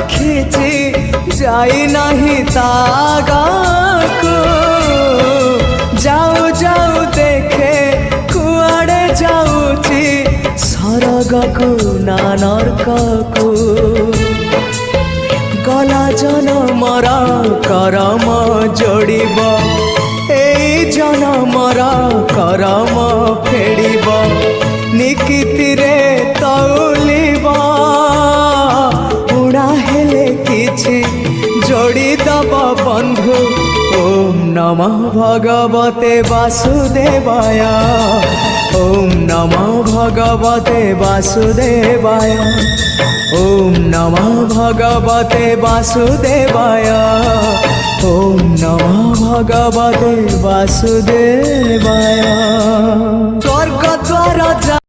ଦେଖିଛି ଯାଇ ନାହିଁ ତା ଗାଁକୁ ଯାଉ ଯାଉ ଦେଖେ କୁଆଡ଼େ ଯାଉଛି ସରଗକୁ ନା ନର୍କକୁ ଗଲା ଜନମର କରମ ଯୋଡ଼ିବ ଏଇ ଜନମର କରମ ଫେଡ଼ିବ ନିକିତିରେ ତଉଲିବ ବୁଣା ହେଲେ କିଛି ଯୋଡ଼ିଦବ ବନ୍ଧୁ ଓಂ নমঃ ভগবতে বাসুদেবায় ওಂ নমঃ ভগবতে বাসুদেবায় ওম নমঃ ভগবতে বাসুদেবায় ওম নমঃ ভগবতে বাসুদেবায় স্বর্গদ্বার